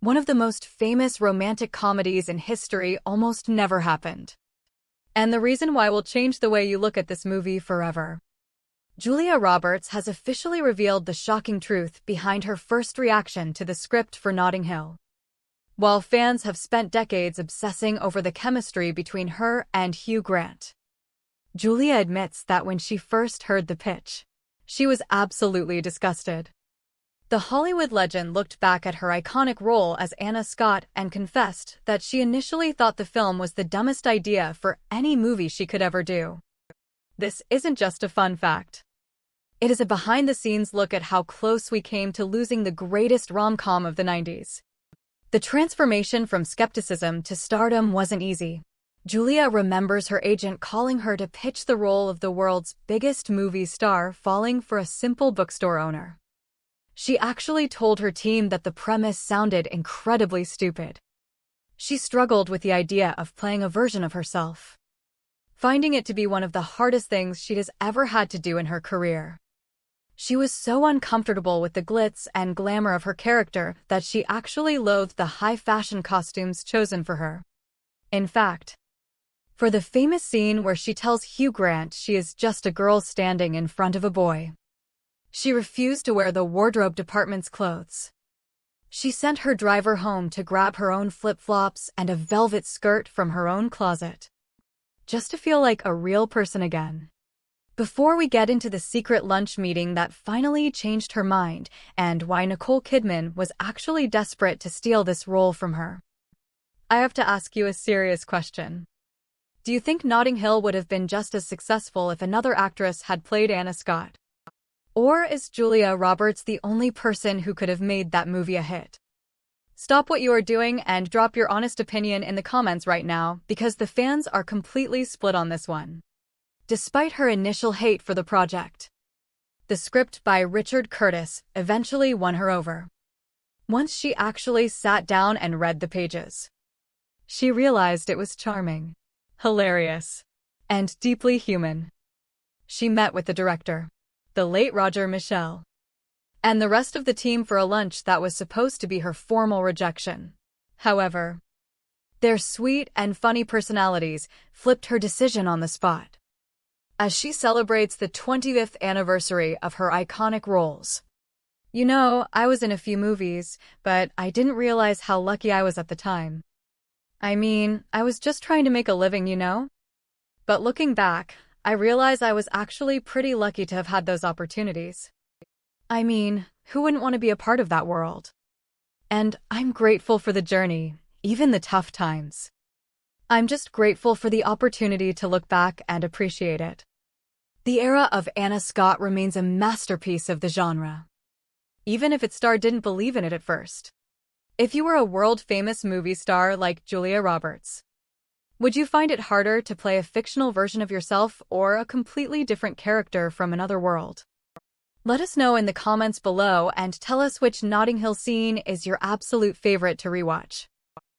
One of the most famous romantic comedies in history almost never happened. And the reason why will change the way you look at this movie forever. Julia Roberts has officially revealed the shocking truth behind her first reaction to the script for Notting Hill. While fans have spent decades obsessing over the chemistry between her and Hugh Grant, Julia admits that when she first heard the pitch, she was absolutely disgusted. The Hollywood legend looked back at her iconic role as Anna Scott and confessed that she initially thought the film was the dumbest idea for any movie she could ever do. This isn't just a fun fact. It is a behind-the-scenes look at how close we came to losing the greatest rom-com of the 90s. The transformation from skepticism to stardom wasn't easy. Julia remembers her agent calling her to pitch the role of the world's biggest movie star falling for a simple bookstore owner. She actually told her team that the premise sounded incredibly stupid. She struggled with the idea of playing a version of herself, finding it to be one of the hardest things she has ever had to do in her career. She was so uncomfortable with the glitz and glamour of her character that she actually loathed the high-fashion costumes chosen for her. In fact, for the famous scene where she tells Hugh Grant she is just a girl standing in front of a boy, she refused to wear the wardrobe department's clothes. She sent her driver home to grab her own flip-flops and a velvet skirt from her own closet, just to feel like a real person again. Before we get into the secret lunch meeting that finally changed her mind and why Nicole Kidman was actually desperate to steal this role from her, I have to ask you a serious question. Do you think Notting Hill would have been just as successful if another actress had played Anna Scott? Or is Julia Roberts the only person who could have made that movie a hit? Stop what you are doing and drop your honest opinion in the comments right now, because the fans are completely split on this one. Despite her initial hate for the project, the script by Richard Curtis eventually won her over. Once she actually sat down and read the pages, she realized it was charming, hilarious, and deeply human. She met with the director, the late Roger Michell, and the rest of the team for a lunch that was supposed to be her formal rejection. However, their sweet and funny personalities flipped her decision on the spot. As she celebrates the 25th anniversary of her iconic roles, "You know, I was in a few movies, but I didn't realize how lucky I was at the time. I mean, I was just trying to make a living, you know? But looking back, I realize I was actually pretty lucky to have had those opportunities. I mean, who wouldn't want to be a part of that world? And I'm grateful for the journey, even the tough times. I'm just grateful for the opportunity to look back and appreciate it." The era of Anna Scott remains a masterpiece of the genre, even if its star didn't believe in it at first. If you were a world-famous movie star like Julia Roberts, would you find it harder to play a fictional version of yourself or a completely different character from another world? Let us know in the comments below and tell us which Notting Hill scene is your absolute favorite to rewatch.